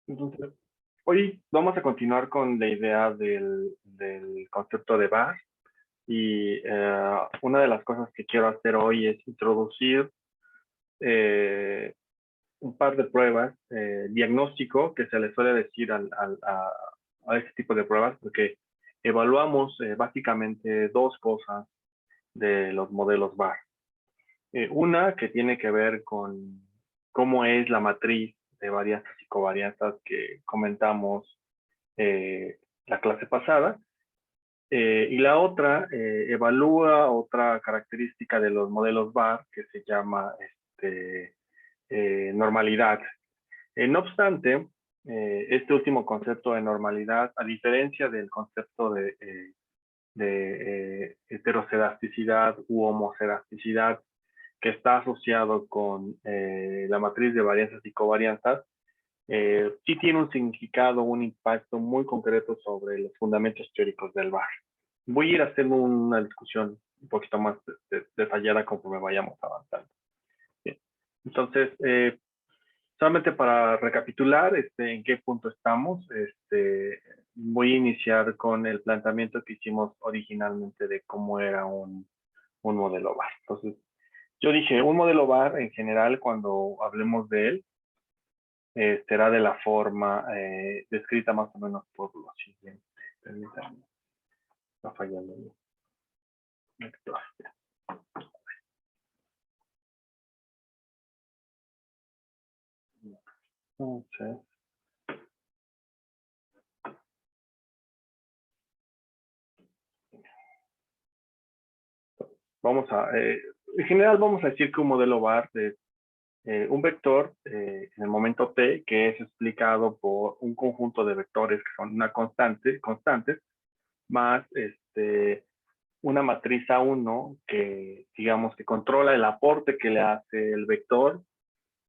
Entonces, hoy vamos a continuar con la idea del concepto de VAR y una de las cosas que quiero hacer hoy es introducir un par de pruebas, diagnóstico, que se le suele decir a este tipo de pruebas, porque evaluamos básicamente dos cosas de los modelos VAR. Una que tiene que ver con cómo es la matriz de varianzas y covarianzas que comentamos la clase pasada. Y la otra evalúa otra característica de los modelos VAR que se llama normalidad. No obstante, este último concepto de normalidad, a diferencia del concepto de heteroscedasticidad u homoscedasticidad, que está asociado con la matriz de varianzas y covarianzas, sí tiene un significado, un impacto muy concreto sobre los fundamentos teóricos del VAR. Voy a ir haciendo una discusión un poquito más detallada conforme vayamos avanzando. Bien. Entonces, solamente para recapitular en qué punto estamos, voy a iniciar con el planteamiento que hicimos originalmente de cómo era un modelo VAR. Entonces, yo dije, un modelo VAR en general, cuando hablemos de él, será de la forma descrita más o menos por lo siguiente. Permítanme, está fallando el lector. Entonces, en general vamos a decir que un modelo VAR es un vector en el momento t que es explicado por un conjunto de vectores que son una constantes, más una matriz A1 que digamos que controla el aporte que le hace el vector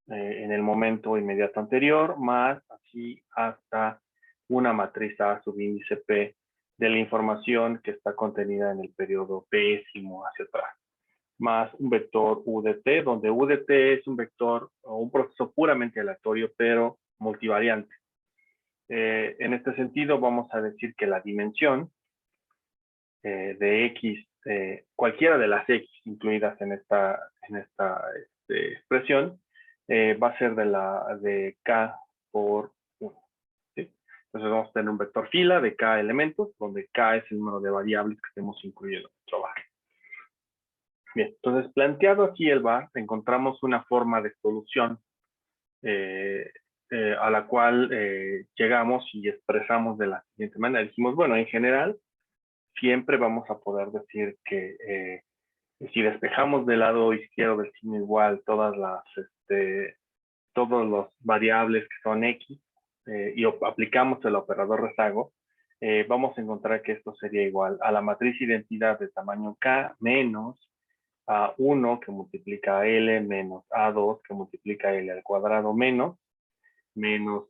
en el momento inmediato anterior, más así hasta una matriz A subíndice P de la información que está contenida en el periodo pésimo hacia atrás, más un vector U de T, donde U de T es un vector o un proceso puramente aleatorio, pero multivariante. En este sentido, vamos a decir que la dimensión de X, cualquiera de las X incluidas en esta expresión, va a ser de K por 1. ¿Sí? Entonces vamos a tener un vector fila de K elementos, donde K es el número de variables que hemos incluido en nuestro VAR. Bien, entonces planteado aquí el VAR, encontramos una forma de solución a la cual llegamos y expresamos de la siguiente manera. Dijimos, bueno, en general, siempre vamos a poder decir que si despejamos del lado izquierdo del signo igual todos los variables que son X y aplicamos el operador rezago, vamos a encontrar que esto sería igual a la matriz identidad de tamaño K menos A1 que multiplica a L menos A2 que multiplica a L al cuadrado menos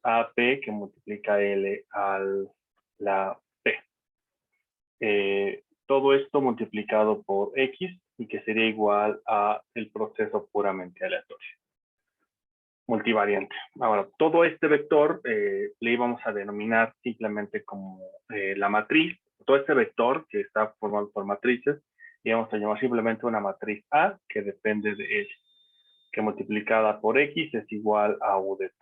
AP que multiplica L a la P. Todo esto multiplicado por X y que sería igual a el proceso puramente aleatorio, multivariante. Ahora, todo este vector le íbamos a denominar simplemente como la matriz. Todo este vector que está formado por matrices, íbamos a llamar simplemente una matriz A que depende de L, que multiplicada por X es igual a U de T.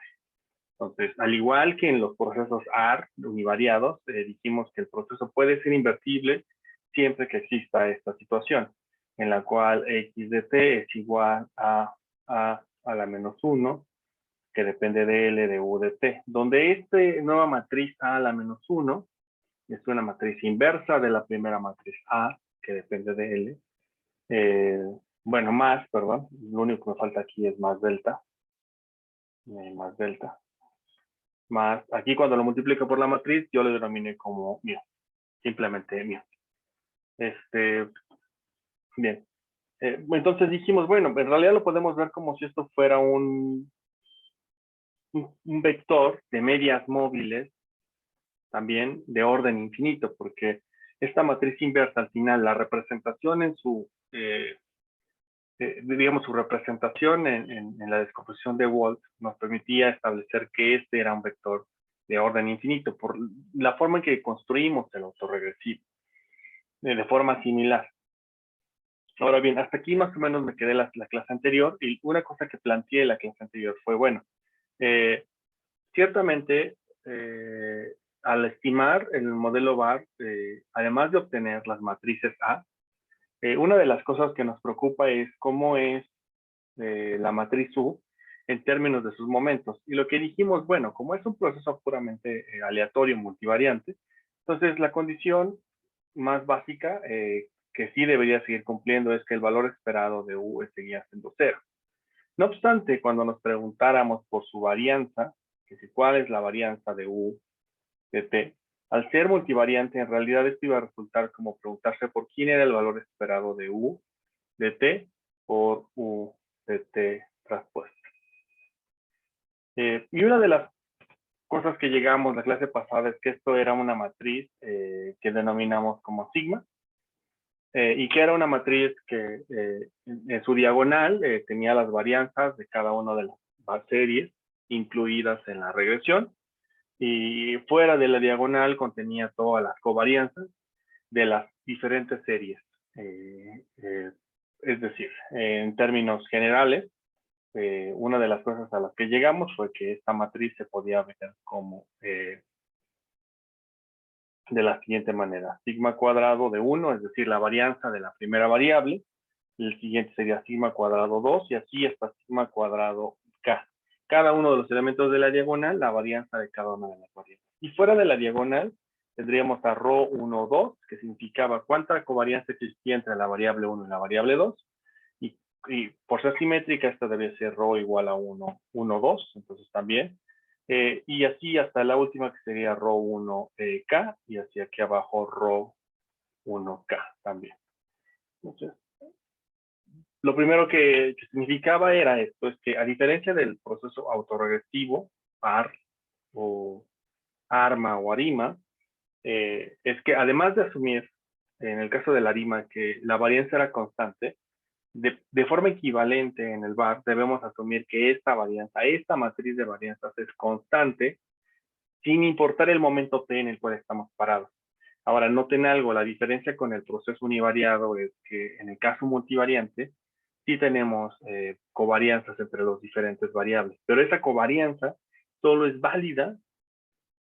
Entonces, al igual que en los procesos AR univariados, dijimos que el proceso puede ser invertible siempre que exista esta situación, en la cual X de T es igual a la menos 1, que depende de L de U de T, donde esta nueva matriz A la menos 1 es una matriz inversa de la primera matriz A, que depende de L. Perdón, lo único que me falta aquí es más delta. Más delta. Más, aquí cuando lo multiplico por la matriz, yo lo denominé como mío, simplemente mío. Bien. Entonces dijimos, bueno, en realidad lo podemos ver como si esto fuera un vector de medias móviles, también de orden infinito, porque esta matriz inversa al final, la representación digamos, su representación en la descomposición de Wald nos permitía establecer que este era un vector de orden infinito por la forma en que construimos el autorregresivo, de forma similar. Ahora bien, hasta aquí más o menos me quedé la clase anterior, y una cosa que planteé en la clase anterior fue, bueno, ciertamente, al estimar el modelo BAR, además de obtener las matrices A, una de las cosas que nos preocupa es cómo es la matriz U en términos de sus momentos. Y lo que dijimos, bueno, como es un proceso puramente aleatorio, multivariante, entonces la condición más básica que sí debería seguir cumpliendo es que el valor esperado de U seguía siendo 0. No obstante, cuando nos preguntáramos por su varianza, que si cuál es la varianza de U de T, al ser multivariante, en realidad esto iba a resultar como preguntarse por quién era el valor esperado de U de T por U de T traspuesta. Y una de las cosas que llegamos la clase pasada es que esto era una matriz que denominamos como sigma, y que era una matriz que en su diagonal tenía las varianzas de cada una de las series incluidas en la regresión, y fuera de la diagonal contenía todas las covarianzas de las diferentes series. Es decir, en términos generales, una de las cosas a las que llegamos fue que esta matriz se podía ver como de la siguiente manera: sigma cuadrado de 1, es decir, la varianza de la primera variable. El siguiente sería sigma cuadrado 2, y así hasta sigma cuadrado k. Cada uno de los elementos de la diagonal, la varianza de cada una de las variables. Y fuera de la diagonal, tendríamos a rho 1, 2, que significaba cuánta covarianza existía entre la variable 1 y la variable 2. Y por ser simétrica, esta debe ser rho igual a 1, 1, 2, entonces también. Y así hasta la última, que sería rho 1 k, y así aquí abajo rho 1 k también. Entonces, lo primero que significaba era esto: es que a diferencia del proceso autorregresivo, AR o ARMA o ARIMA, es que además de asumir, en el caso de la ARIMA, que la varianza era constante, de forma equivalente en el VAR debemos asumir que esta varianza, esta matriz de varianzas es constante sin importar el momento t en el cual estamos parados. Ahora, noten algo: la diferencia con el proceso univariado es que en el caso multivariante sí tenemos covarianzas entre los diferentes variables, pero esa covarianza solo es válida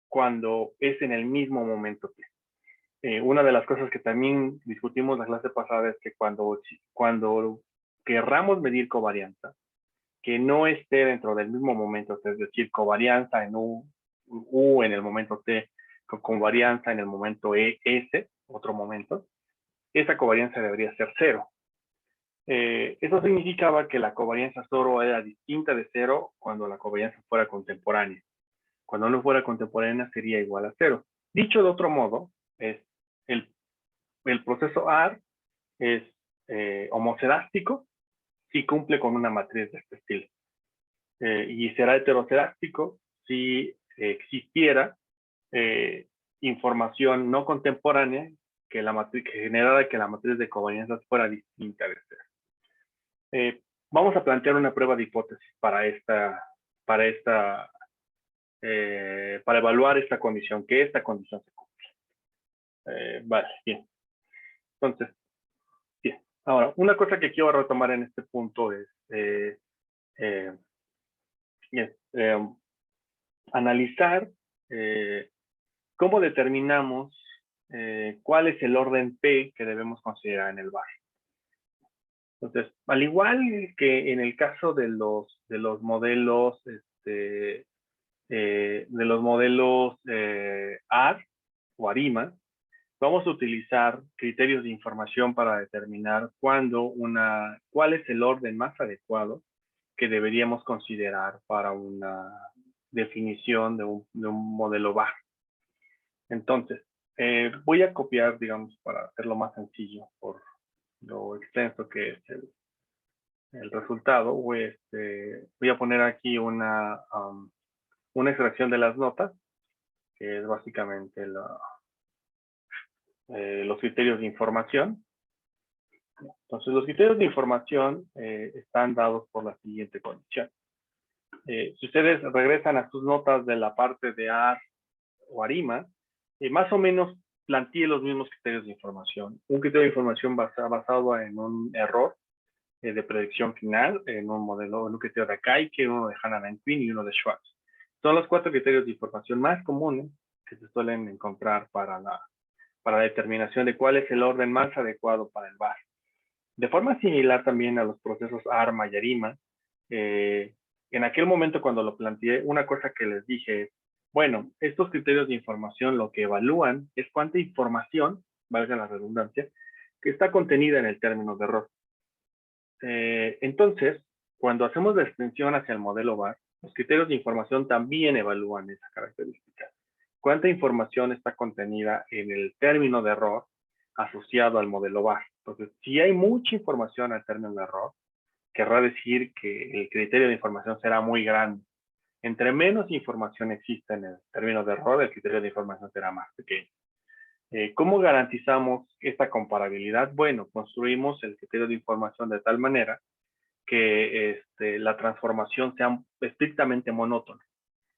cuando es en el mismo momento t. Una de las cosas que también discutimos la clase pasada es que cuando querramos medir covarianza, que no esté dentro del mismo momento, es decir, covarianza en U en el momento t, con covarianza en el momento S, otro momento, esa covarianza debería ser 0. Eso significaba que la covarianza solo era distinta de 0 cuando la covarianza fuera contemporánea. Cuando no fuera contemporánea sería igual a 0. Dicho de otro modo, es el proceso AR es homocedástico si cumple con una matriz de este estilo. Y será heterocedástico si existiera información no contemporánea que generara que la matriz de covarianzas fuera distinta de 0. Vamos a plantear una prueba de hipótesis para evaluar esta condición, que esta condición se cumple. Vale, bien. Entonces, bien. Ahora, una cosa que quiero retomar en este punto es analizar cómo determinamos cuál es el orden P que debemos considerar en el VAR. Entonces, al igual que en el caso de los modelos AR o ARIMA, vamos a utilizar criterios de información para determinar cuál es el orden más adecuado que deberíamos considerar para una definición de un modelo VAR. Entonces, voy a copiar, digamos, para hacerlo más sencillo, por lo extenso que es el resultado. Voy a poner aquí una extracción de las notas, que es básicamente los criterios de información. Entonces, los criterios de información están dados por la siguiente condición. Si ustedes regresan a sus notas de la parte de AR o ARIMA, más o menos planteé los mismos criterios de información. Un criterio de información basado en un error de predicción final, en un modelo, en un criterio de Akaike, uno de Hannah-Quinn y uno de Schwartz. Son los 4 criterios de información más comunes que se suelen encontrar para la determinación de cuál es el orden más adecuado para el VAR. De forma similar también a los procesos ARMA y ARIMA, en aquel momento cuando lo planteé, una cosa que les dije es, bueno, estos criterios de información lo que evalúan es cuánta información, valga la redundancia, que está contenida en el término de error. Entonces, cuando hacemos la extensión hacia el modelo VAR, los criterios de información también evalúan esa característica. ¿Cuánta información está contenida en el término de error asociado al modelo VAR? Entonces, si hay mucha información al término de error, querrá decir que el criterio de información será muy grande. Entre menos información exista en el término de error, el criterio de información será más pequeño. ¿Cómo garantizamos esta comparabilidad? Bueno, construimos el criterio de información de tal manera que la transformación sea estrictamente monótona.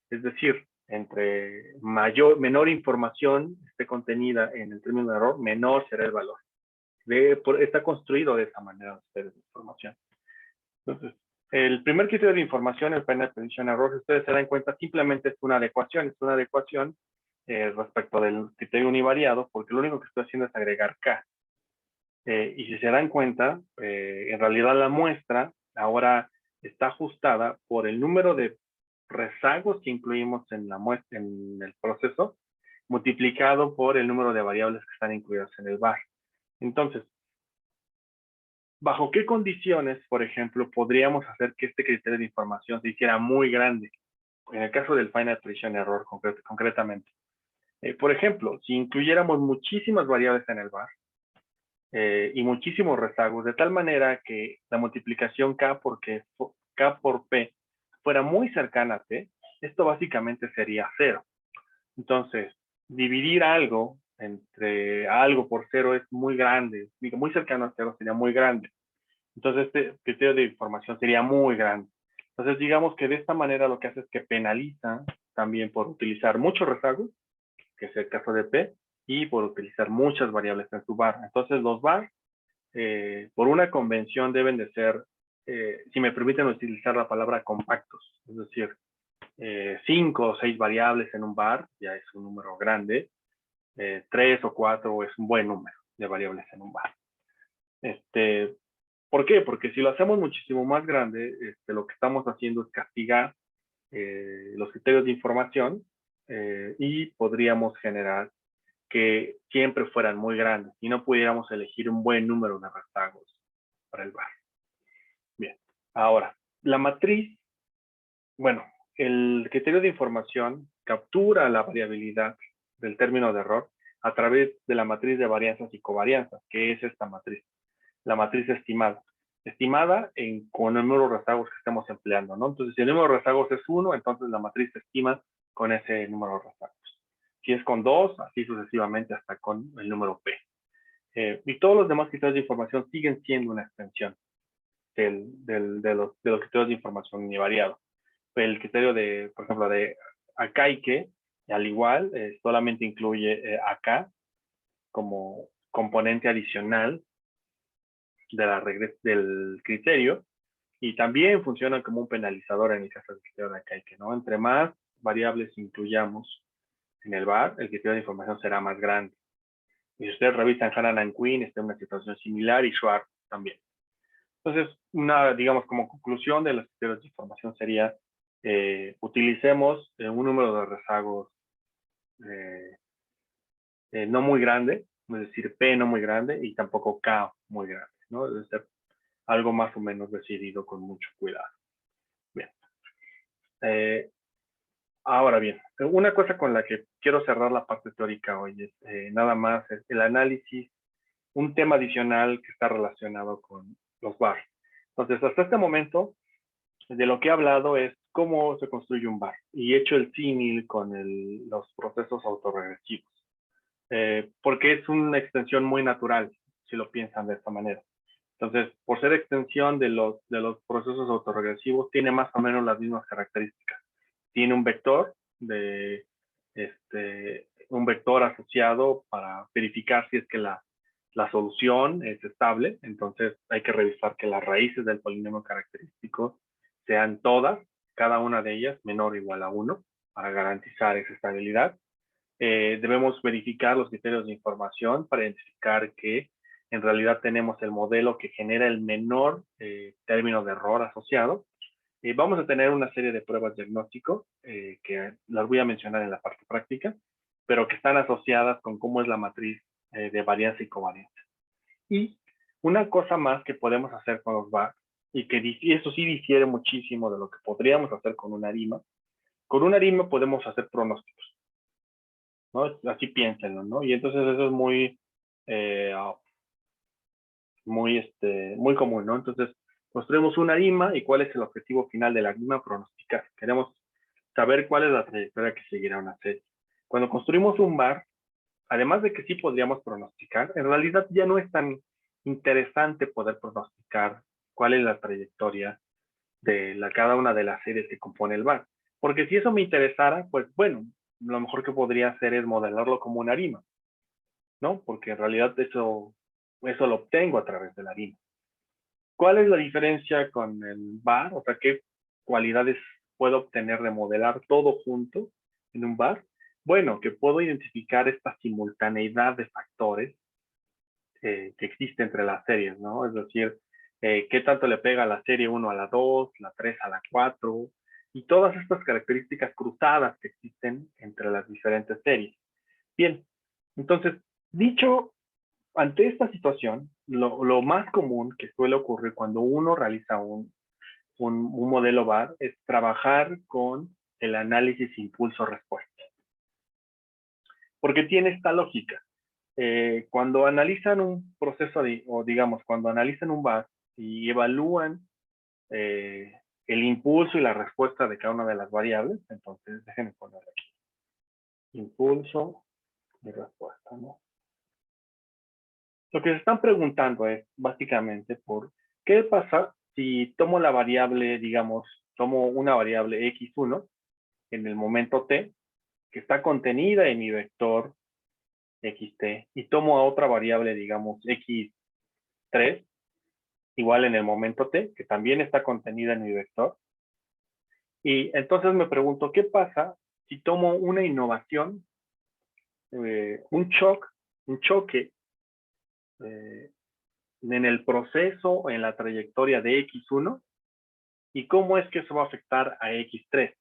Es decir, entre menor información esté contenida en el término de error, menor será el valor. Está construido de esa manera el criterio de información. Entonces, el primer criterio de información, el Final Prediction Error, si ustedes se dan cuenta, simplemente es una adecuación respecto del criterio univariado, porque lo único que estoy haciendo es agregar K. Y si se dan cuenta, en realidad la muestra ahora está ajustada por el número de rezagos que incluimos en la muestra, en el proceso, multiplicado por el número de variables que están incluidas en el VAR. Entonces, ¿bajo qué condiciones, por ejemplo, podríamos hacer que este criterio de información se hiciera muy grande? En el caso del Final Prediction Error, concretamente. Por ejemplo, si incluyéramos muchísimas variables en el VAR y muchísimos rezagos, de tal manera que la multiplicación K por P fuera muy cercana a P, esto básicamente sería 0. Entonces, dividir algo entre algo por 0 es muy grande, muy cercano a 0 sería muy grande. Entonces, este criterio de información sería muy grande. Entonces, digamos que de esta manera lo que hace es que penaliza también por utilizar muchos rezagos, que es el caso de P, y por utilizar muchas variables en su VAR. Entonces, los VAR, por una convención, deben de ser, si me permiten utilizar la palabra compactos, es decir, 5 o 6 variables en un VAR, ya es un número grande, 3 o 4 es un buen número de variables en un VAR. ¿Por qué? Porque si lo hacemos muchísimo más grande, lo que estamos haciendo es castigar los criterios de información y podríamos generar que siempre fueran muy grandes y no pudiéramos elegir un buen número de rezagos para el VAR. Bien, ahora, la matriz, bueno, el criterio de información captura la variabilidad del término de error a través de la matriz de varianzas y covarianzas, que es esta matriz, la matriz estimada. Estimada con el número de rezagos que estemos empleando, ¿no? Entonces, si el número de rezagos es 1, entonces la matriz se estima con ese número de rezagos. Si es con 2, así sucesivamente hasta con el número P. Y todos los demás criterios de información siguen siendo una extensión de los criterios de información univariado. El criterio de, por ejemplo, de Akaike, al igual, solamente incluye AK como componente adicional del criterio y también funciona como un penalizador en el caso del criterio de Akaike, ¿no? Entre más variables incluyamos en el VAR, el criterio de información será más grande. Y si ustedes revisan Hannah-Quinn, está en una situación similar y Schwartz también. Entonces, digamos, como conclusión de los criterios de información sería, utilicemos un número de rezagos no muy grande, es decir, P no muy grande y tampoco K muy grande, ¿no? Debe ser algo más o menos decidido con mucho cuidado. Bien. Ahora bien, una cosa con la que quiero cerrar la parte teórica hoy es nada más el análisis, un tema adicional que está relacionado con los VAR. Entonces, hasta este momento, de lo que he hablado es cómo se construye un VAR y he hecho el símil con los procesos autorregresivos, porque es una extensión muy natural, si lo piensan de esta manera. Entonces, por ser extensión de los procesos autorregresivos, tiene más o menos las mismas características. Tiene un vector un vector asociado para verificar si es que la solución es estable. Entonces hay que revisar que las raíces del polinomio característico sean todas, cada una de ellas menor o igual a 1, para garantizar esa estabilidad. Debemos verificar los criterios de información para identificar que en realidad tenemos el modelo que genera el menor término de error asociado. Vamos a tener una serie de pruebas diagnóstico que las voy a mencionar en la parte práctica, pero que están asociadas con cómo es la matriz de varianza y covarianza. Y una cosa más que podemos hacer con los VAR, y eso sí difiere muchísimo de lo que podríamos hacer con una ARIMA. Con una ARIMA podemos hacer pronósticos, ¿no? Así piénsenlo, ¿no? Y entonces eso es muy común, ¿no? Entonces, construimos una ARIMA y cuál es el objetivo final de la ARIMA, pronosticar. Queremos saber cuál es la trayectoria que seguirá una serie. Cuando construimos un VAR, además de que sí podríamos pronosticar, en realidad ya no es tan interesante poder pronosticar cuál es la trayectoria de cada una de las series que compone el VAR. Porque si eso me interesara, pues bueno, lo mejor que podría hacer es modelarlo como una ARIMA, ¿no? Porque en realidad eso lo obtengo a través de la ARIMA. ¿Cuál es la diferencia con el VAR? O sea, ¿qué cualidades puedo obtener de modelar todo junto en un VAR? Bueno, que puedo identificar esta simultaneidad de factores que existe entre las series, ¿no? Es decir, qué tanto le pega la serie 1 a la 2, la 3 a la 4, y todas estas características cruzadas que existen entre las diferentes series. Bien, entonces, dicho, ante esta situación, lo más común que suele ocurrir cuando uno realiza un modelo VAR es trabajar con el análisis impulso-respuesta. Porque tiene esta lógica. Cuando analizan un proceso, o digamos, cuando analizan un VAR y evalúan el impulso y la respuesta de cada una de las variables, entonces déjenme poner aquí. Impulso y respuesta, ¿no? Lo que se están preguntando es básicamente por qué pasa si tomo la variable, digamos, tomo una variable x1 en el momento t, que está contenida en mi vector xt, y tomo a otra variable, digamos, x3, igual en el momento t, que también está contenida en mi vector. Y entonces me pregunto, ¿qué pasa si tomo una innovación, un choque en el proceso, en la trayectoria de x1, y cómo es que eso va a afectar a x3?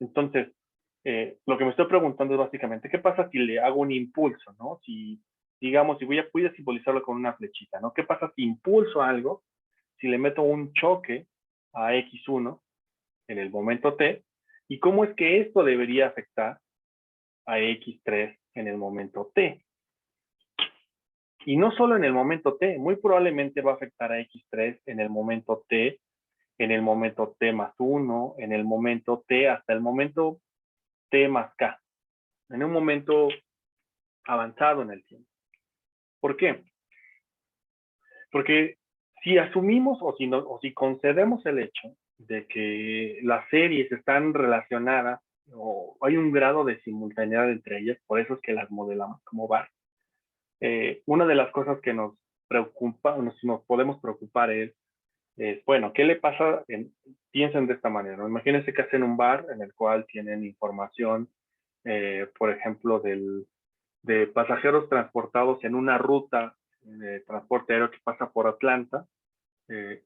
Entonces, lo que me estoy preguntando es básicamente, ¿qué pasa si le hago un impulso, ¿no? Si, digamos, si voy a simbolizarlo con una flechita, ¿no? ¿Qué pasa si impulso algo, si le meto un choque a x1 en el momento t, y cómo es que esto debería afectar a x3 en el momento t? Y no solo en el momento t, muy probablemente va a afectar a x3 en el momento t, en el momento t más 1, en el momento t hasta el momento t más k, en un momento avanzado en el tiempo. ¿Por qué? Porque si asumimos o si concedemos el hecho de que las series están relacionadas o hay un grado de simultaneidad entre ellas, por eso es que las modelamos como VAR, una de las cosas que nos preocupa, nos podemos preocupar es, bueno, ¿qué le pasa? Piensen de esta manera, ¿no? Imagínense que hacen un VAR en el cual tienen información, por ejemplo, de pasajeros transportados en una ruta de transporte aéreo que pasa por Atlanta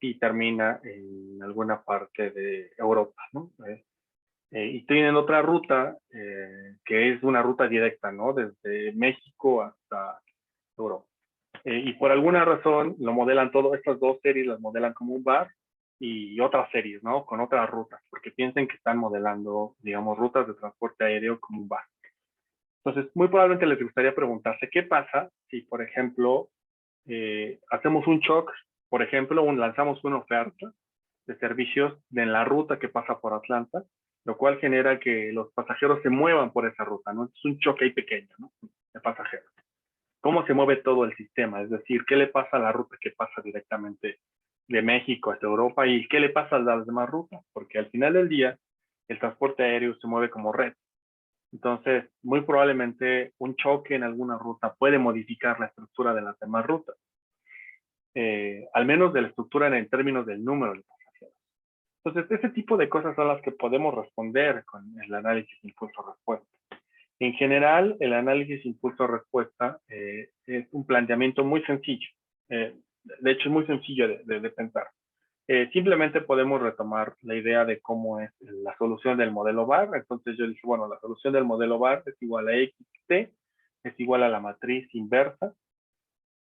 y termina en alguna parte de Europa, ¿no? Y tienen otra ruta que es una ruta directa, ¿no? Desde México hasta Europa. Y por alguna razón lo modelan todo, estas dos series las modelan como un VAR y otras series, ¿no? Con otras rutas, porque piensen que están modelando, digamos, rutas de transporte aéreo como un VAR. Entonces, muy probablemente les gustaría preguntarse, ¿qué pasa si, por ejemplo, hacemos un shock, por ejemplo, lanzamos una oferta de servicios en la ruta que pasa por Atlanta, lo cual genera que los pasajeros se muevan por esa ruta, ¿no? Es un choque ahí pequeño, ¿no? De pasajeros. cómo se mueve todo el sistema, es decir, qué le pasa a la ruta que pasa directamente de México hasta Europa y qué le pasa a las demás rutas, porque al final del día el transporte aéreo se mueve como red. Entonces, muy probablemente un choque en alguna ruta puede modificar la estructura de las demás rutas, al menos de la estructura en términos del número de pasajeros. Entonces, ese tipo de cosas son las que podemos responder con el análisis impulso-respuesta. En general, el análisis impulso-respuesta es un planteamiento muy sencillo. De hecho, es muy sencillo de pensar. Simplemente podemos retomar la idea de cómo es la solución del modelo bar. Entonces yo dije, bueno, la solución del modelo bar es igual a xt, es igual a la matriz inversa,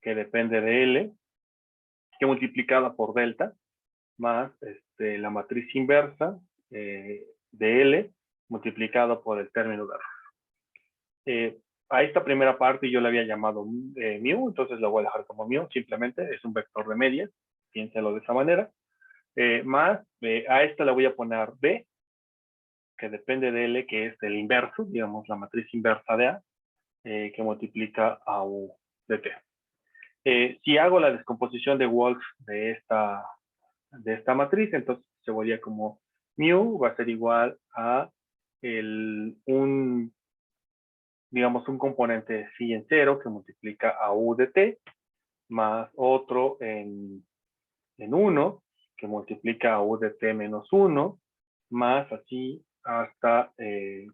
que depende de L, que multiplicada por delta, más la matriz inversa de L, multiplicado por el término de error. A esta primera parte yo le había llamado mu, entonces lo voy a dejar como mu, simplemente es un vector de medias, piénselo de esa manera. Más a esta le voy a poner B, que depende de L, que es el inverso, digamos, la matriz inversa de A, que multiplica a U de T. Si hago la descomposición de Wolff de esta matriz, entonces se volvería como mu va a ser igual a digamos, un componente phi en 0 que multiplica a U de T, más otro en 1, que multiplica a U de T menos 1, más así hasta,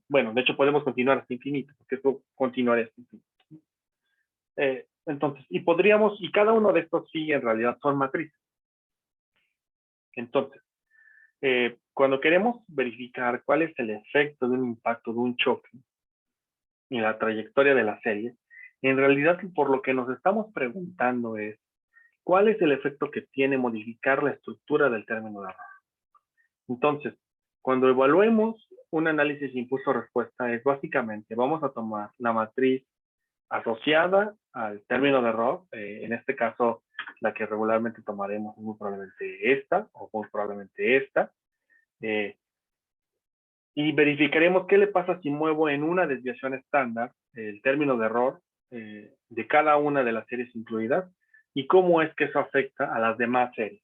bueno, de hecho podemos continuar hasta infinito, porque esto continuaría hasta infinito. Entonces, y cada uno de estos phi en realidad son matrices. Entonces, cuando queremos verificar cuál es el efecto de un impacto, de un choque, en la trayectoria de la serie, en realidad por lo que nos estamos preguntando es, ¿cuál es el efecto que tiene modificar la estructura del término de error? Entonces, cuando evaluemos un análisis impulso-respuesta, es básicamente, vamos a tomar la matriz asociada al término de error, en este caso, la que regularmente tomaremos es muy probablemente esta, o muy probablemente esta, y verificaremos qué le pasa si muevo en una desviación estándar el término de error de cada una de las series incluidas, y cómo es que eso afecta a las demás series.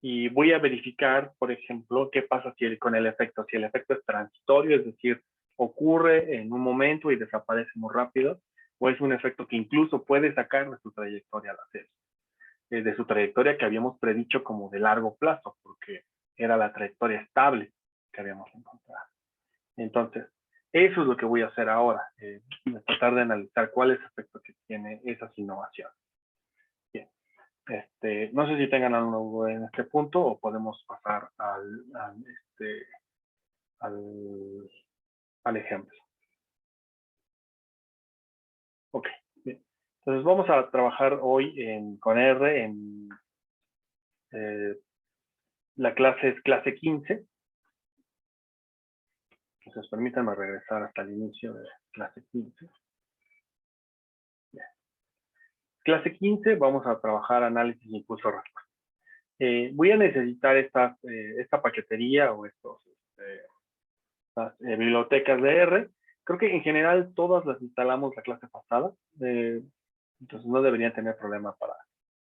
Y voy a verificar, por ejemplo, qué pasa con el efecto. Si el efecto es transitorio, es decir, ocurre en un momento y desaparece muy rápido, o es un efecto que incluso puede sacar de su trayectoria a la serie. De su trayectoria que habíamos predicho como de largo plazo, porque era la trayectoria estable que habíamos encontrado. Entonces, eso es lo que voy a hacer ahora. Tratar de analizar cuál es el efecto que tiene esas innovaciones. Bien. No sé si tengan algo en este punto o podemos pasar al ejemplo. Ok, bien. Entonces vamos a trabajar hoy con R en la clase es clase 15. Entonces permítanme regresar hasta el inicio de clase 15. Bien. Clase 15 vamos a trabajar análisis impulso-respuesta. Voy a necesitar esta paquetería o estas bibliotecas de R. Creo que en general todas las instalamos la clase pasada, entonces no deberían tener problema para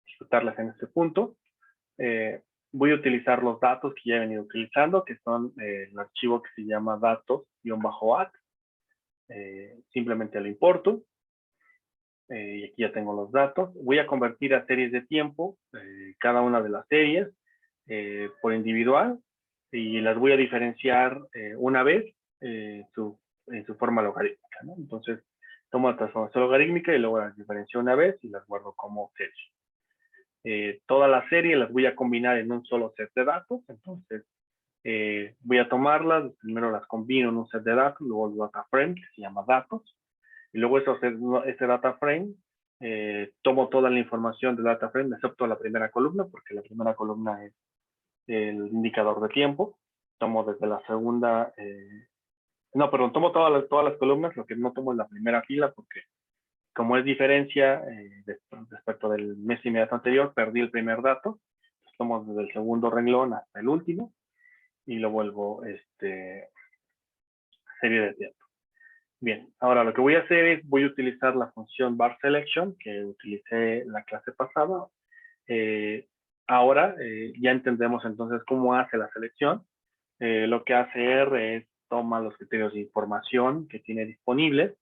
disfrutarlas en este punto. Voy a utilizar los datos que ya he venido utilizando, que son el archivo que se llama datos-at. Simplemente lo importo. Y aquí ya tengo los datos. Voy a convertir a series de tiempo, cada una de las series, por individual, y las voy a diferenciar una vez en su forma logarítmica, ¿no? Entonces, tomo la transformación logarítmica y luego las diferencio una vez y las guardo como serie. Toda la serie las voy a combinar en un solo set de datos, entonces voy a tomarlas, primero las combino en un set de datos, luego el data frame, que se llama datos, y luego ese data frame, tomo toda la información del data frame, excepto la primera columna, porque la primera columna es el indicador de tiempo. Tomo desde la segunda, tomo todas las columnas, lo que no tomo es la primera fila, porque como es diferencia respecto del mes inmediato anterior, perdí el primer dato. Tomo desde el segundo renglón hasta el último, y lo vuelvo serie de tiempo. Bien, ahora lo que voy a hacer es, voy a utilizar la función bar selection que utilicé la clase pasada. Ahora ya entendemos entonces cómo hace la selección. Lo que hace R es toma los criterios de información que tiene disponibles.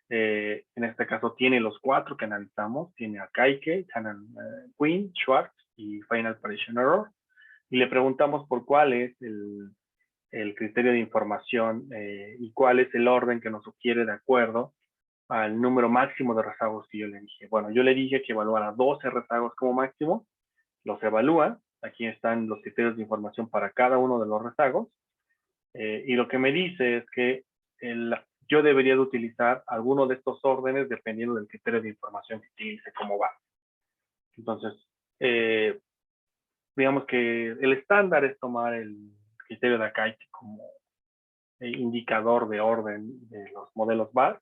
En este caso tiene los 4 que analizamos. Tiene a Kaike, Quinn, Schwartz y Final Prediction Error. Y le preguntamos por cuál es el criterio de información y cuál es el orden que nos sugiere de acuerdo al número máximo de rezagos que yo le dije. Bueno, yo le dije que evaluara 12 rezagos como máximo, los evalúa, aquí están los criterios de información para cada uno de los rezagos, y lo que me dice es que yo debería de utilizar alguno de estos órdenes dependiendo del criterio de información que utilice como base. Entonces, digamos que el estándar es tomar el criterio de Akaike como indicador de orden de los modelos BAR.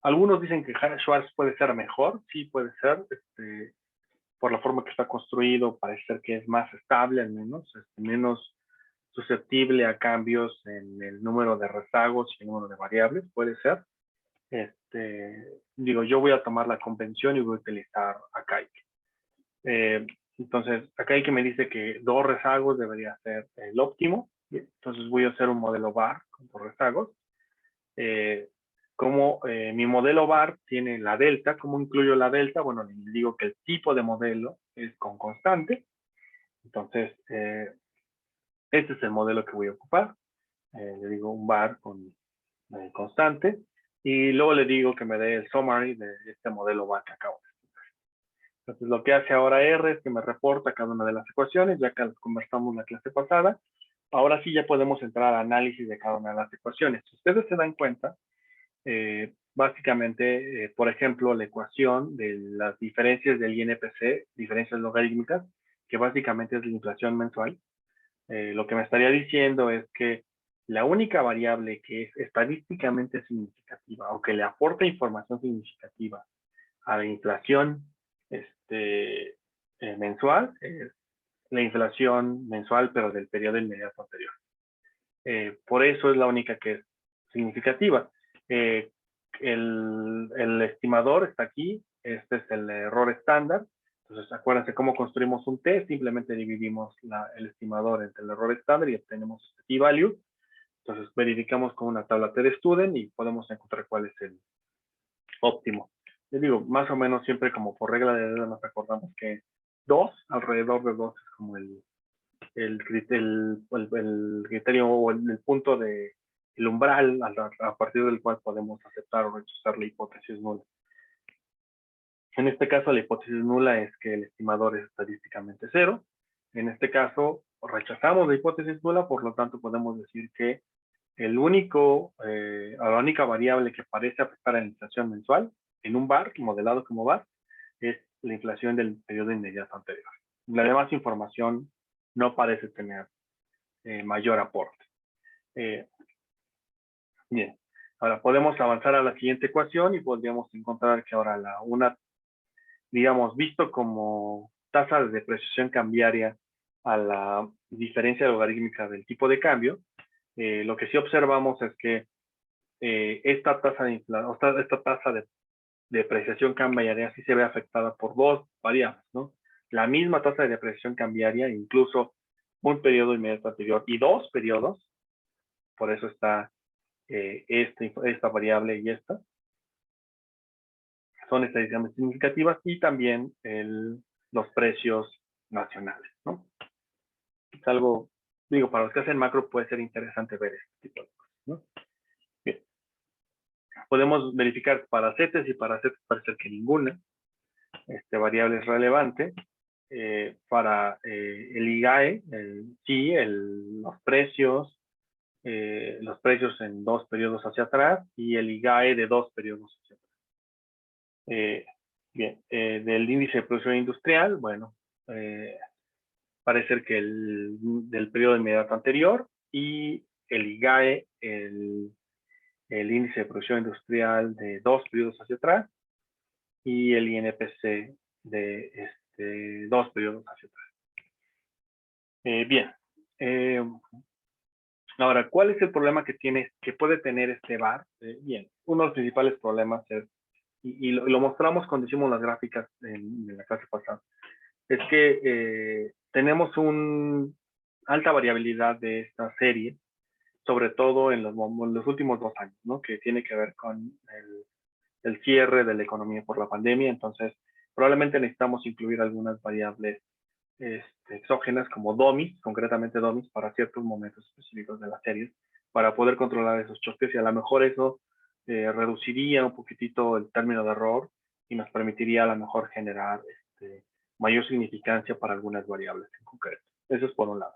Algunos dicen que Schwartz puede ser mejor, sí puede ser, por la forma que está construido, parece ser que es más estable al menos, menos susceptible a cambios en el número de rezagos y el número de variables, puede ser. Digo, yo voy a tomar la convención y voy a utilizar Akaike. Entonces, Akaike me dice que 2 rezagos debería ser el óptimo, entonces voy a hacer un modelo BAR con 2 rezagos. Como mi modelo BAR tiene la delta, ¿cómo incluyo la delta? Bueno, le digo que el tipo de modelo es con constante. Entonces, este es el modelo que voy a ocupar. Le digo un BAR con constante. Y luego le digo que me dé el summary de este modelo BAR que acabo de explicar. Entonces, lo que hace ahora R es que me reporta cada una de las ecuaciones, ya que las conversamos la clase pasada. Ahora sí ya podemos entrar al análisis de cada una de las ecuaciones. Si ustedes se dan cuenta, básicamente, por ejemplo, la ecuación de las diferencias del INPC, diferencias logarítmicas, que básicamente es la inflación mensual, lo que me estaría diciendo es que la única variable que es estadísticamente significativa o que le aporta información significativa a la inflación mensual es la inflación mensual, pero del periodo inmediato anterior. Por eso es la única que es significativa. El estimador está aquí, este es el error estándar. Entonces, acuérdense cómo construimos un T, simplemente dividimos el estimador entre el error estándar y obtenemos t-value. Entonces, verificamos con una tabla T-de-Student y podemos encontrar cuál es el óptimo. Les digo, más o menos siempre como por regla de dedo nos acordamos que 2, alrededor de 2 es como el criterio o el punto de el umbral a partir del cual podemos aceptar o rechazar la hipótesis nula. En este caso, la hipótesis nula es que el estimador es estadísticamente 0. En este caso, rechazamos la hipótesis nula, por lo tanto, podemos decir que la única variable que parece afectar a la inflación mensual en un BAR, modelado como BAR, es la inflación del periodo inmediato anterior. La demás información no parece tener mayor aporte. Bien, ahora podemos avanzar a la siguiente ecuación y podríamos encontrar que ahora digamos, visto como tasa de depreciación cambiaria a la diferencia logarítmica del tipo de cambio, lo que sí observamos es que esta tasa de depreciación cambiaria sí se ve afectada por 2 variables, ¿no? La misma tasa de depreciación cambiaria, incluso un periodo inmediato anterior y 2 periodos, por eso está esta variable y esta, son estadísticamente significativas, y también los precios nacionales, ¿no? Es algo, digo, para los que hacen macro puede ser interesante ver este tipo de cosas, ¿no? Bien. Podemos verificar para CETES y para CETES parece que ninguna variable es relevante. Para el IGAE, sí, los precios en 2 periodos hacia atrás y el IGAE de 2 periodos hacia atrás. Bien, del índice de producción industrial, bueno, parece ser que del periodo inmediato anterior, y el IGAE, el índice de producción industrial de 2 periodos hacia atrás, y el INPC de 2 periodos hacia atrás. Bien, Ahora, ¿cuál es el problema que puede tener este bar? Bien, uno de los principales problemas es, y lo mostramos cuando hicimos las gráficas en la clase pasada, es que tenemos una alta variabilidad de esta serie, sobre todo en los últimos 2 años, ¿no? Que tiene que ver con el cierre de la economía por la pandemia. Entonces, probablemente necesitamos incluir algunas variables exógenas como DOMIS, concretamente DOMIS, para ciertos momentos específicos de las series, para poder controlar esos choques, y a lo mejor eso reduciría un poquitito el término de error y nos permitiría a lo mejor generar mayor significancia para algunas variables en concreto. Eso es por un lado.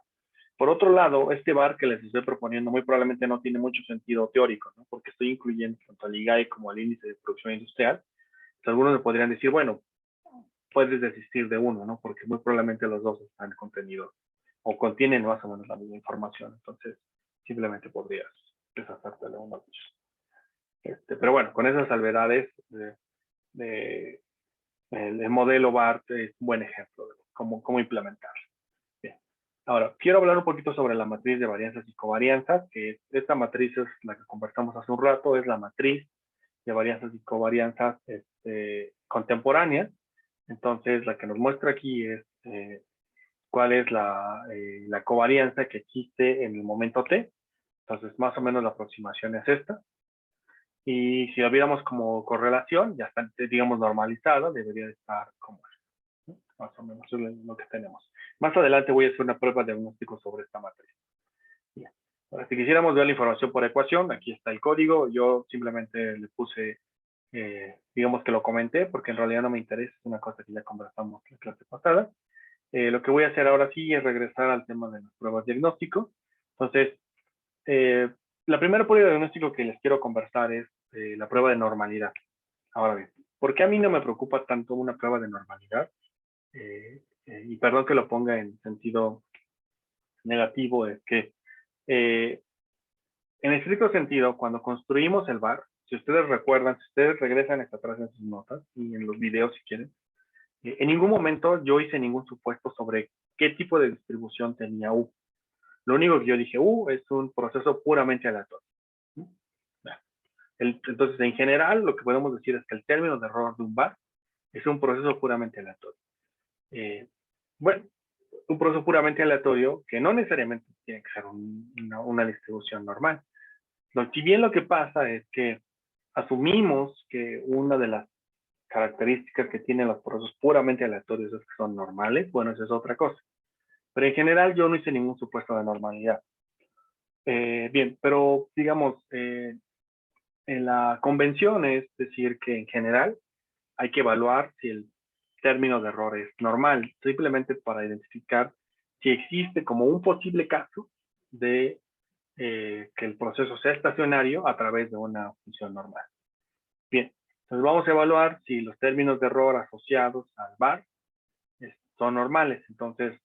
Por otro lado, este bar que les estoy proponiendo muy probablemente no tiene mucho sentido teórico, ¿no? Porque estoy incluyendo tanto al IGAE como al índice de producción industrial. Entonces, algunos me podrían decir, bueno, puedes desistir de uno, ¿no? Porque muy probablemente los dos están contenidos o contienen más o menos la misma información. Entonces, simplemente podrías deshacerte de uno de ellos. Pero bueno, con esas salvedades, el modelo BART es un buen ejemplo de cómo implementarlo. Bien. Ahora, quiero hablar un poquito sobre la matriz de varianzas y covarianzas, que esta matriz es la que conversamos hace un rato, es la matriz de varianzas y covarianzas contemporáneas. Entonces, la que nos muestra aquí es cuál es la covarianza que existe en el momento t. Entonces, más o menos la aproximación es esta. Y si lo viéramos como correlación, ya está, digamos, normalizada, debería estar como esto, ¿no? Más o menos es lo que tenemos. Más adelante voy a hacer una prueba de diagnóstico sobre esta matriz. Bien. Ahora, si quisiéramos ver la información por ecuación, aquí está el código. Yo simplemente le puse, digamos que lo comenté, porque en realidad no me interesa, es una cosa que ya conversamos en la clase pasada. Lo que voy a hacer ahora sí es regresar al tema de las pruebas de diagnóstico. Entonces, la primera prueba de diagnóstico que les quiero conversar es la prueba de normalidad. Ahora bien, ¿por qué a mí no me preocupa tanto una prueba de normalidad? Y perdón que lo ponga en sentido negativo, es que en estricto sentido, cuando construimos el bar, si ustedes recuerdan, si ustedes regresan hasta atrás en sus notas y en los videos si quieren, en ningún momento yo hice ningún supuesto sobre qué tipo de distribución tenía U. Lo único que yo dije, es un proceso puramente aleatorio. Entonces, en general, lo que podemos decir es que el término de error de un bar es un proceso puramente aleatorio. Bueno, un proceso puramente aleatorio que no necesariamente tiene que ser una distribución normal. Si bien lo que pasa es que asumimos que una de las características que tienen los procesos puramente aleatorios es que son normales, bueno, eso es otra cosa. Pero en general yo no hice ningún supuesto de normalidad. Bien, pero digamos, en la convención es decir que en general hay que evaluar si el término de error es normal, simplemente para identificar si existe como un posible caso de que el proceso sea estacionario a través de una función normal. Bien, entonces vamos a evaluar si los términos de error asociados al bar son normales. Entonces,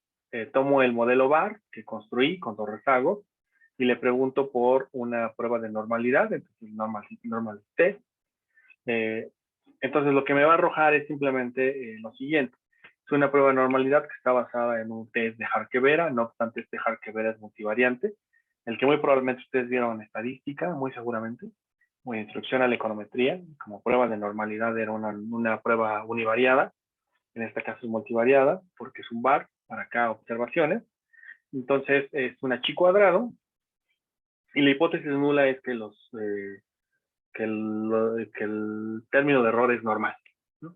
tomo el modelo bar que construí con dos rezagos y le pregunto por una prueba de normalidad, entonces normal test. Entonces, lo que me va a arrojar es simplemente lo siguiente. Es una prueba de normalidad que está basada en un test de Harkevera, no obstante este Harkevera es multivariante, el que muy probablemente ustedes vieron en estadística, muy seguramente, o en introducción a la econometría, como prueba de normalidad era una prueba univariada, en este caso es multivariada, porque es un bar, para acá observaciones. Entonces es una chi cuadrado, y la hipótesis nula es que el término de error es normal, ¿no?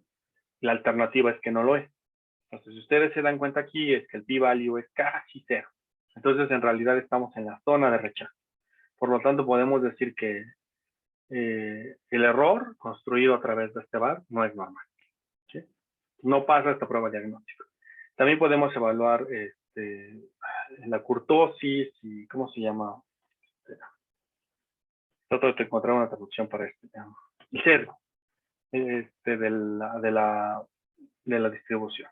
La alternativa es que no lo es. Entonces, si ustedes se dan cuenta aquí, es que el p-value es casi cero. Entonces, en realidad estamos en la zona de rechazo. Por lo tanto, podemos decir que el error construido a través de este bar no es normal, ¿sí? No pasa esta prueba diagnóstica. También podemos evaluar la curtosis y, ¿cómo se llama? Trato de encontrar una traducción para este tema. El sesgo de la distribución.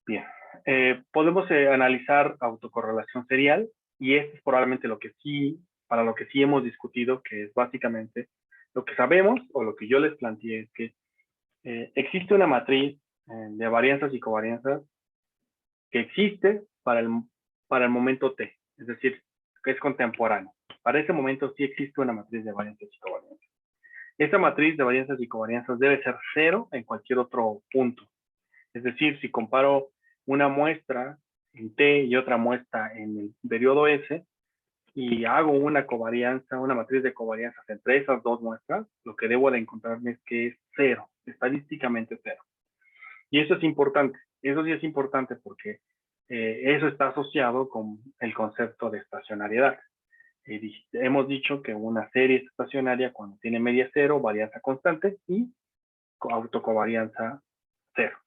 Bien. Podemos analizar autocorrelación serial, y esto es probablemente para lo que sí hemos discutido, que es básicamente lo que sabemos, o lo que yo les planteé, es que existe una matriz de varianzas y covarianzas que existe para el momento t. Es decir, que es contemporáneo. Para ese momento sí existe una matriz de varianzas y covarianzas. Esta matriz de varianzas y covarianzas debe ser cero en cualquier otro punto. Es decir, si comparo una muestra en T y otra muestra en el periodo S, y hago una covarianza, una matriz de covarianzas entre esas dos muestras, lo que debo de encontrarme es que es cero, estadísticamente cero. Y eso es importante, eso sí es importante porque eso está asociado con el concepto de estacionariedad. Hemos dicho que una serie es estacionaria cuando tiene media cero, varianza constante y autocovarianza cero.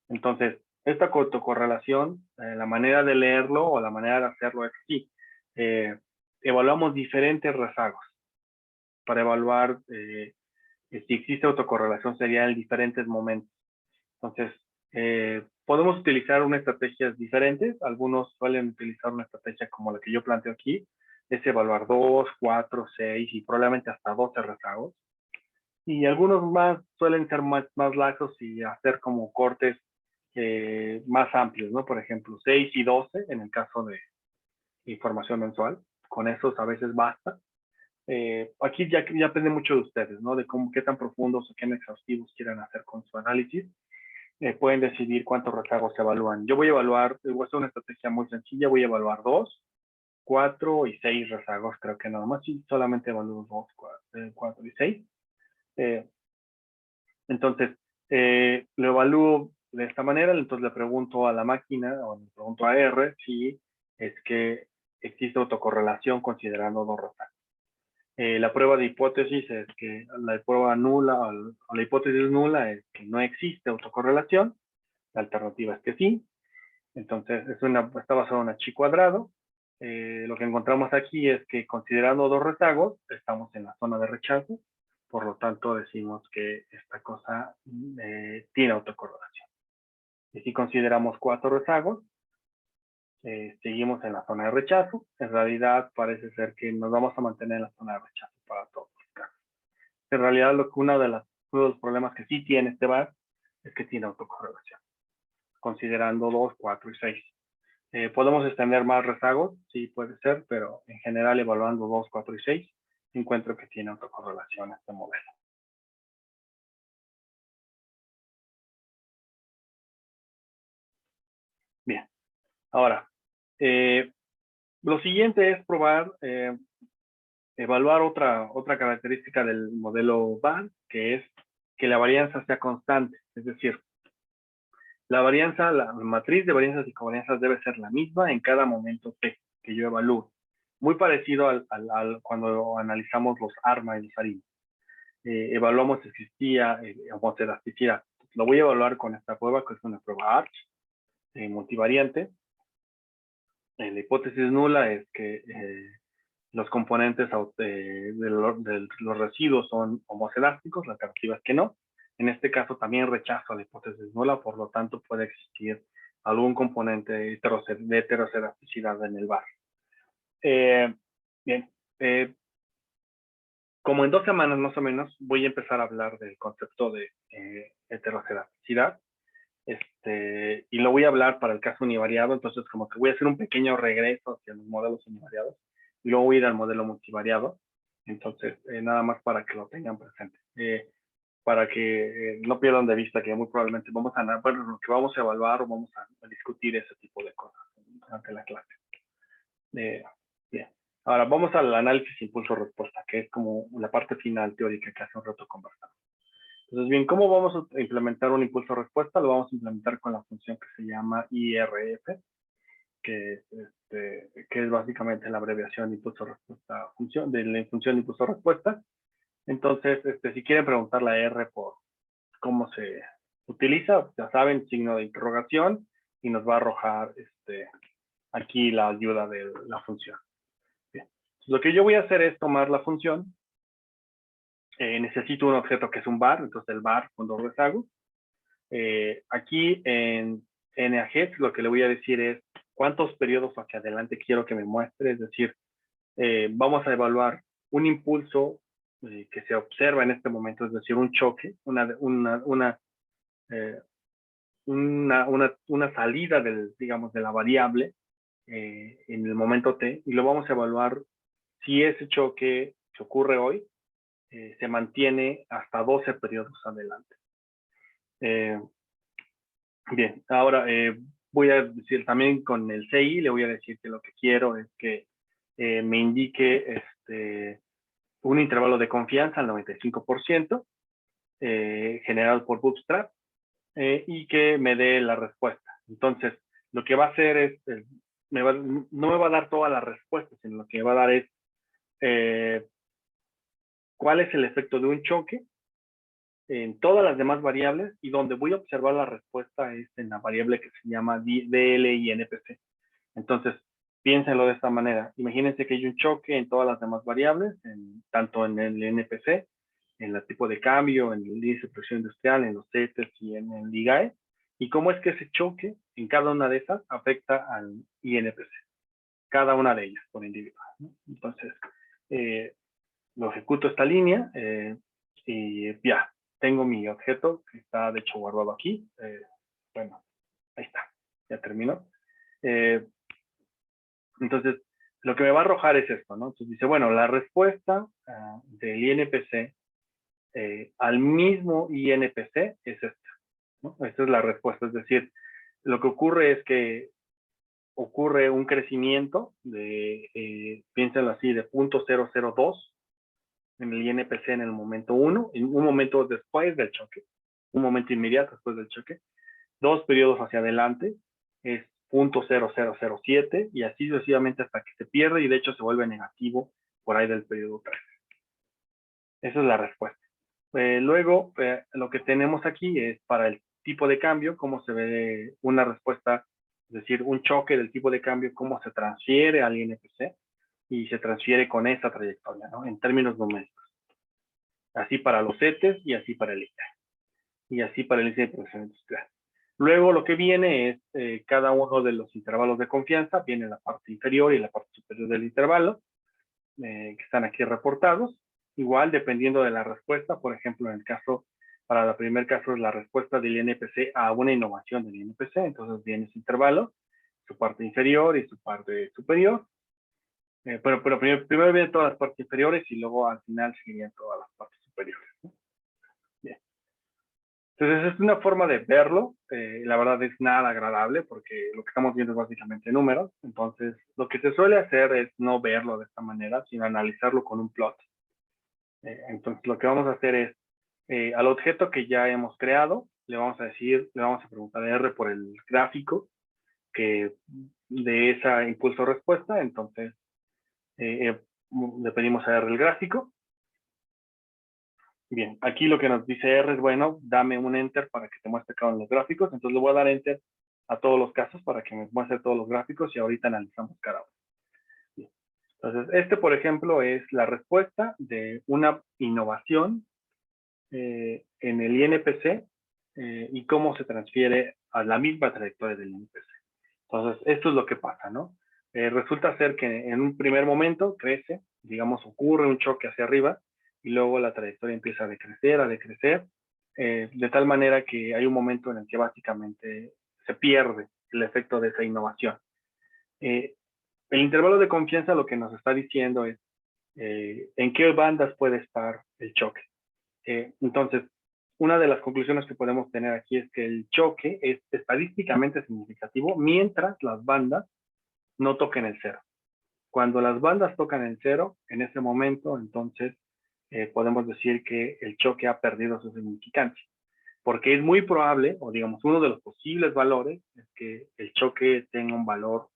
Entonces, esta autocorrelación, la manera de leerlo o la manera de hacerlo es así. Evaluamos diferentes rezagos para evaluar si existe autocorrelación sería en diferentes momentos. Entonces, podemos utilizar unas estrategias diferentes. Algunos suelen utilizar una estrategia como la que yo planteo aquí, es evaluar 2, 4, 6 y probablemente hasta 12 rezagos. Y algunos más suelen ser más laxos y hacer como cortes más amplios, ¿no? Por ejemplo, 6 y 12 en el caso de información mensual. Con esos a veces basta. Aquí ya depende mucho de ustedes, ¿no? De qué tan profundos o qué tan exhaustivos quieran hacer con su análisis. Pueden decidir cuántos rezagos se evalúan. Yo voy a evaluar, voy a hacer una estrategia muy sencilla, voy a evaluar 2, 4 y 6 rezagos, creo que nada más, sí, solamente evalúo 2, 4 y 6. Entonces, lo evalúo de esta manera, entonces le pregunto a la máquina o le pregunto a R si es que existe autocorrelación considerando dos rezagos. La prueba de hipótesis es que la prueba nula o la hipótesis nula es que no existe autocorrelación. La alternativa es que sí. Entonces, está basado en un chi cuadrado. Lo que encontramos aquí es que considerando dos rezagos, estamos en la zona de rechazo. Por lo tanto, decimos que esta cosa tiene autocorrelación. Y si consideramos 4 rezagos, seguimos en la zona de rechazo. En realidad, parece ser que nos vamos a mantener en la zona de rechazo para todos los casos. En realidad, uno de los problemas que sí tiene este VAR es que tiene autocorrelación, considerando 2, 4 y 6. ¿Podemos extender más rezagos? Sí, puede ser, pero en general, evaluando 2, 4 y 6, encuentro que tiene autocorrelación este modelo. Bien, ahora, lo siguiente es probar, evaluar otra característica del modelo VAR, que es que la varianza sea constante. Es decir, la matriz de varianzas y covarianzas debe ser la misma en cada momento T que yo evalúo. Muy parecido al cuando analizamos los ARMA y los ARIMA. Evaluamos si existía homocelasticidad. Lo voy a evaluar con esta prueba, que es una prueba ARCH, multivariante. La hipótesis nula es que los componentes de los residuos son homocelásticos, la alternativa es que no. En este caso también rechazo la hipótesis nula, por lo tanto puede existir algún componente de heterocelasticidad en el VAR. Bien, como en 2 semanas más o menos voy a empezar a hablar del concepto de heterocelasticidad. Y lo voy a hablar para el caso univariado, entonces como que voy a hacer un pequeño regreso hacia los modelos univariados y luego voy a ir al modelo multivariado. Entonces, nada más para que lo tengan presente. Para que no pierdan de vista que muy probablemente lo que vamos a evaluar o vamos a discutir ese tipo de cosas durante la clase. Bien. Ahora, vamos al análisis impulso-respuesta, que es como la parte final teórica que hace un rato conversamos. Entonces, bien, ¿cómo vamos a implementar un impulso-respuesta? Lo vamos a implementar con la función que se llama IRF, que es básicamente la abreviación de impulso-respuesta, de la función de impulso-respuesta. Entonces, si quieren preguntar la R por cómo se utiliza, ya saben, signo de interrogación, y nos va a arrojar aquí la ayuda de la función. Bien. Lo que yo voy a hacer es tomar la función. Necesito un objeto que es un var, entonces el var con dos rezagos. Aquí en NAGET lo que le voy a decir es cuántos periodos hacia adelante quiero que me muestre, es decir, vamos a evaluar un impulso que se observa en este momento, es decir, un choque, una salida digamos, de la variable en el momento T y lo vamos a evaluar si ese choque que ocurre hoy se mantiene hasta 12 periodos adelante. Bien, ahora voy a decir también con el CI, le voy a decir que lo que quiero es que me indique un intervalo de confianza al 95%, generado por Bootstrap, y que me dé la respuesta. Entonces, lo que va a hacer es, no me va a dar todas las respuestas, sino lo que me va a dar es cuál es el efecto de un choque en todas las demás variables, y donde voy a observar la respuesta es en la variable que se llama DLINPC. Entonces, piénsenlo de esta manera. Imagínense que hay un choque en todas las demás variables, tanto en el NPC, en el tipo de cambio, en el índice de producción industrial, en los CETES y en el IGAE, y cómo es que ese choque en cada una de esas afecta al INPC, cada una de ellas por individuo, ¿no? Entonces, lo ejecuto esta línea y ya, tengo mi objeto que está de hecho guardado aquí. Bueno, ahí está, ya terminó. Entonces, lo que me va a arrojar es esto, ¿no? Entonces dice, bueno, la respuesta del INPC al mismo INPC es esta, ¿no? Esta es la respuesta, es decir, lo que ocurre es que ocurre un crecimiento de, piénsenlo así, de 0.002 en el INPC en el momento 1, en un momento después del choque, un momento inmediato después del choque, 2 periodos hacia adelante, es 0.0007 y así sucesivamente hasta que se pierde y de hecho se vuelve negativo por ahí del periodo 3. Esa es la respuesta. Luego, lo que tenemos aquí es para el tipo de cambio, cómo se ve una respuesta, es decir, un choque del tipo de cambio, cómo se transfiere al INPC y se transfiere con esta trayectoria, ¿no? En términos numéricos. Así para los CETES y así para el ICA. Y así para el índice de producción industrial. Luego lo que viene es cada uno de los intervalos de confianza, viene la parte inferior y la parte superior del intervalo, que están aquí reportados. Igual, dependiendo de la respuesta, por ejemplo, en el caso, para el primer caso es la respuesta del INPC a una innovación del INPC, entonces viene ese intervalo, su parte inferior y su parte superior. Pero primero vienen todas las partes inferiores y luego al final seguirían todas las partes superiores, ¿no? Bien. Entonces es una forma de verlo, la verdad es nada agradable porque lo que estamos viendo es básicamente números, entonces lo que se suele hacer es no verlo de esta manera, sino analizarlo con un plot. Entonces lo que vamos a hacer es, al objeto que ya hemos creado, le vamos a preguntar a R por el gráfico que de esa impulso-respuesta, entonces le pedimos a R el gráfico. Bien, aquí lo que nos dice R es, bueno, dame un enter para que te muestre cada uno de los gráficos. Entonces le voy a dar enter a todos los casos para que me muestre todos los gráficos y ahorita analizamos cada uno. Bien. Entonces, por ejemplo, es la respuesta de una innovación en el INPC y cómo se transfiere a la misma trayectoria del INPC. Entonces, esto es lo que pasa, ¿no? Resulta ser que en un primer momento crece, digamos, ocurre un choque hacia arriba, y luego la trayectoria empieza a decrecer, de tal manera que hay un momento en el que básicamente se pierde el efecto de esa innovación. El intervalo de confianza lo que nos está diciendo es en qué bandas puede estar el choque. Entonces, una de las conclusiones que podemos tener aquí es que el choque es estadísticamente significativo mientras las bandas no toquen el cero. Cuando las bandas tocan el cero, en ese momento, entonces, podemos decir que el choque ha perdido su significancia. Porque es muy probable, o digamos, uno de los posibles valores es que el choque tenga un valor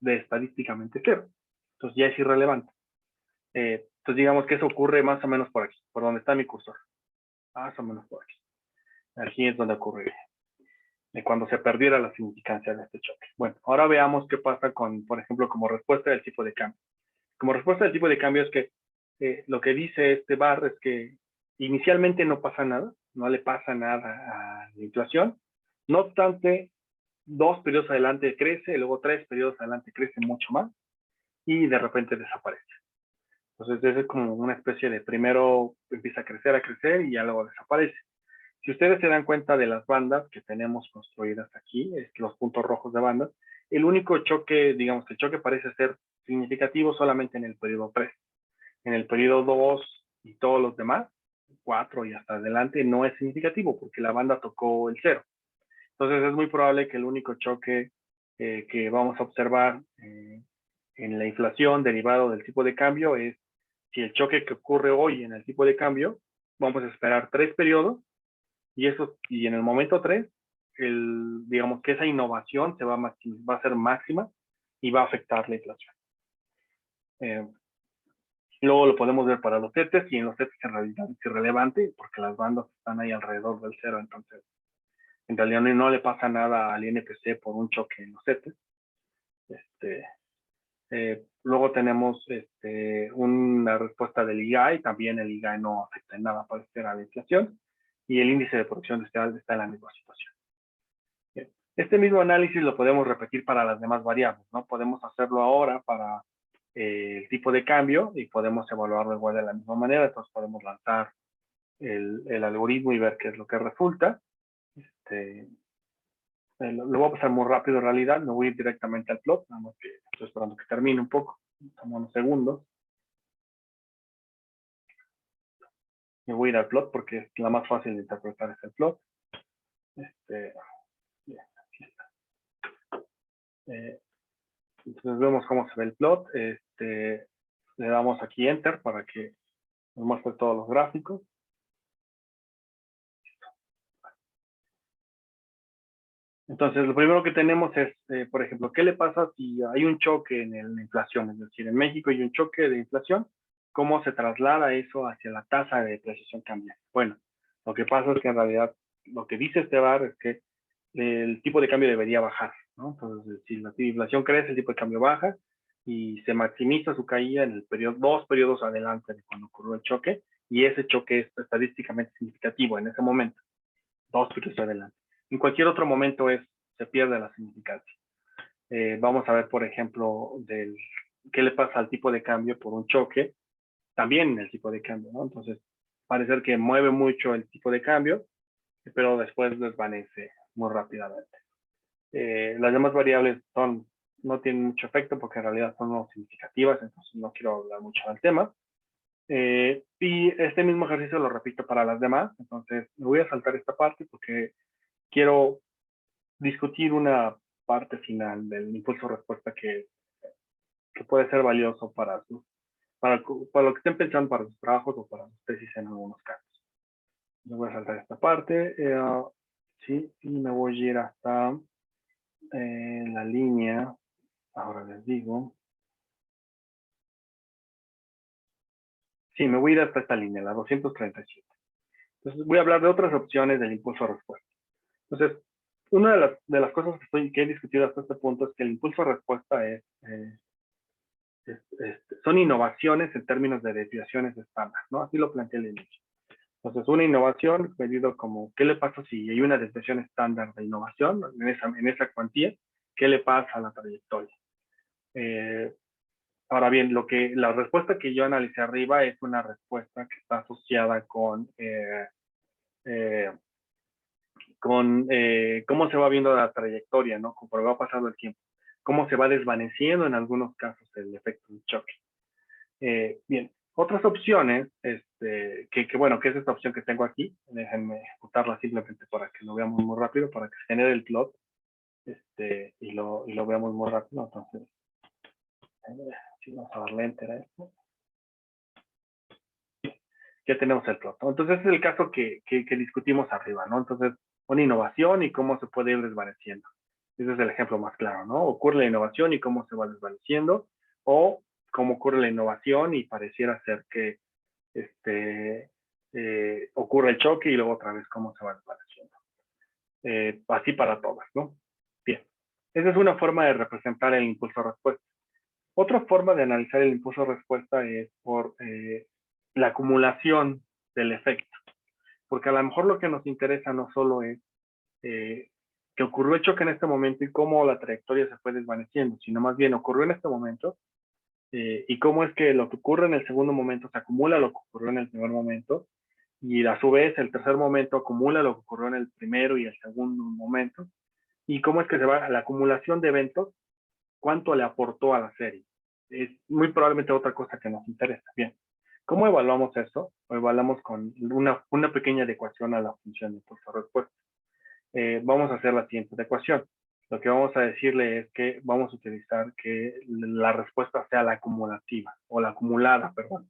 de estadísticamente cero. Entonces ya es irrelevante. Entonces digamos que eso ocurre más o menos por aquí, por donde está mi cursor. Más o menos por aquí. Aquí es donde ocurre cuando se perdiera la significancia de este choque. Bueno, ahora veamos qué pasa con, por ejemplo, como respuesta del tipo de cambio. Como respuesta del tipo de cambio es que lo que dice este bar es que inicialmente no pasa nada, no le pasa nada a la inflación. No obstante, 2 periodos adelante crece, luego 3 periodos adelante crece mucho más y de repente desaparece. Entonces, es como una especie de primero empieza a crecer y ya luego desaparece. Si ustedes se dan cuenta de las bandas que tenemos construidas aquí, es que los puntos rojos de bandas, El único choque, digamos que el choque parece ser significativo solamente en el periodo 3. En el periodo 2 y todos los demás, 4 y hasta adelante, no es significativo porque la banda tocó el 0. Entonces es muy probable que el único choque que vamos a observar en la inflación derivado del tipo de cambio es si el choque que ocurre hoy en el tipo de cambio, vamos a esperar 3 periodos y en el momento 3, digamos que esa innovación va a ser máxima y va a afectar la inflación. Luego lo podemos ver para los CETES y en los CETES en realidad es irrelevante porque las bandas están ahí alrededor del 0, entonces en realidad no le pasa nada al INPC por un choque en los CETES. Luego tenemos una respuesta del IGAI, también el IGAI no afecta en nada para esperar la inflación y el índice de producción industrial está en la misma situación. Bien. Este mismo análisis lo podemos repetir para las demás variables, ¿no? Podemos hacerlo ahora para el tipo de cambio y podemos evaluarlo igual de la misma manera, entonces podemos lanzar el algoritmo y ver qué es lo que resulta. Lo voy a pasar muy rápido en realidad, me voy a ir directamente al plot, nada más que estoy esperando que termine un poco, estamos unos segundos. Me voy a ir al plot porque es la más fácil de interpretar es el plot. Bien, aquí está. Entonces vemos cómo se ve el plot. Le damos aquí Enter para que nos muestre todos los gráficos. Entonces, lo primero que tenemos es, por ejemplo, ¿qué le pasa si hay un choque en la inflación? Es decir, en México hay un choque de inflación, ¿cómo se traslada eso hacia la tasa de depreciación cambiaria? Bueno, lo que pasa es que en realidad lo que dice este bar es que el tipo de cambio debería bajar, ¿no? Entonces, si la inflación crece, el tipo de cambio baja y se maximiza su caída en el periodo, 2 periodos adelante de cuando ocurrió el choque, y ese choque es estadísticamente significativo en ese momento, 2 periodos adelante. En cualquier otro momento se pierde la significancia. Vamos a ver, por ejemplo, qué le pasa al tipo de cambio por un choque, también el tipo de cambio, ¿no? Entonces, parece que mueve mucho el tipo de cambio, pero después desvanece muy rápidamente. Las demás variables no tienen mucho efecto porque en realidad son no significativas, entonces no quiero hablar mucho del tema. Y este mismo ejercicio lo repito para las demás, entonces me voy a saltar esta parte porque quiero discutir una parte final del impulso respuesta que puede ser valioso para lo que estén pensando para sus trabajos o para sus tesis en algunos casos. Me voy a saltar esta parte. Sí, y me voy a ir hasta la línea. Ahora les digo. Sí, me voy a ir hasta esta línea, la 237. Entonces voy a hablar de otras opciones del impulso respuesta. Entonces, una de las cosas que he discutido hasta este punto es que el impulso respuesta son innovaciones en términos de desviaciones estándar, ¿no? Así lo planteé al inicio. Entonces, una innovación medido como, ¿qué le pasa si hay una desviación estándar de innovación en esa cuantía? ¿Qué le pasa a la trayectoria? Ahora bien, la respuesta que yo analicé arriba es una respuesta que está asociada con cómo se va viendo la trayectoria, ¿no? Conforme va pasando el tiempo. Cómo se va desvaneciendo en algunos casos el efecto de choque. Bien, otras opciones, bueno, que es esta opción que tengo aquí, déjenme ejecutarla simplemente para que lo veamos muy rápido, para que se genere el plot, y lo veamos muy rápido. Entonces, vamos a darle enter a esto. Ya tenemos el plot, ¿no? Entonces, ese es el caso que discutimos arriba, ¿no? Entonces, una innovación y cómo se puede ir desvaneciendo. Ese es el ejemplo más claro, ¿no? Ocurre la innovación y cómo se va desvaneciendo, o cómo ocurre la innovación y pareciera ser que ocurre el choque y luego otra vez cómo se va desvaneciendo. Así para todas, ¿no? Bien. Esa es una forma de representar el impulso respuesta. Otra forma de analizar el impulso respuesta es por la acumulación del efecto. Porque a lo mejor lo que nos interesa no solo es que ocurrió el choque en este momento y cómo la trayectoria se fue desvaneciendo, sino más bien ocurrió en este momento y cómo es que lo que ocurre en el segundo momento se acumula a lo que ocurrió en el primer momento y a su vez el tercer momento acumula lo que ocurrió en el primero y el segundo momento ¿Y cómo es que se va? La acumulación de eventos, ¿cuánto le aportó a la serie? Es muy probablemente otra cosa que nos interesa. Bien, ¿cómo evaluamos eso? Lo evaluamos con una pequeña adecuación a la función de impulso-respuesta. Vamos a hacer la siguiente adecuación. Lo que vamos a decirle es que vamos a utilizar que la respuesta sea la acumulativa, o la acumulada, perdón,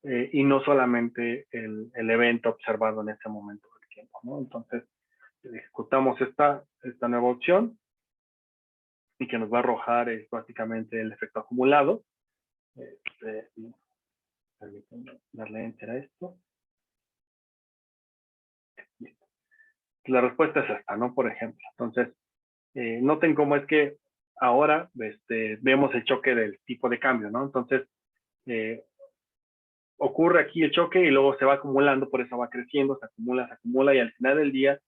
y no solamente el evento observado en ese momento del tiempo, ¿no? Entonces, ejecutamos esta nueva opción y que nos va a arrojar básicamente el efecto acumulado. Permítanme darle enter a esto. Listo. La respuesta es esta, ¿no? Por ejemplo. Entonces, noten cómo es que ahora vemos el choque del tipo de cambio, ¿no? Entonces, ocurre aquí el choque y luego se va acumulando, por eso va creciendo, se acumula y al final del día,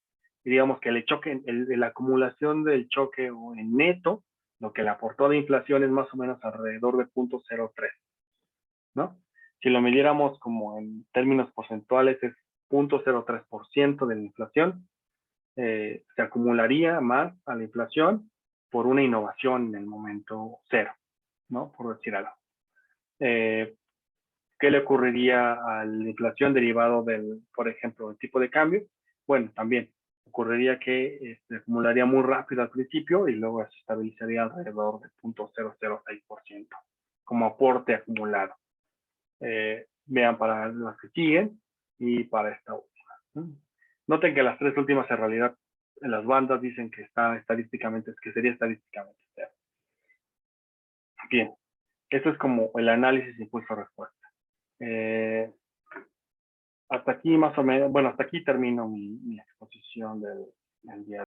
digamos que el choque, la acumulación del choque o en neto, lo que le aportó de inflación es más o menos alrededor de 0.03, ¿no? Si lo midiéramos como en términos porcentuales es 0.03% de la inflación, se acumularía más a la inflación por una innovación en el momento cero, ¿no? Por decir algo. ¿Qué le ocurriría a la inflación derivado del, por ejemplo, el tipo de cambio? Bueno, también ocurriría que se acumularía muy rápido al principio y luego se estabilizaría alrededor de 0.006% como aporte acumulado. Vean para las que siguen y para esta última. Noten que las tres últimas en realidad en las bandas dicen que está estadísticamente, que sería estadísticamente cero. Bien, eso es como el análisis impulso-respuesta. Hasta aquí más o menos, bueno, hasta aquí termino mi exposición del día.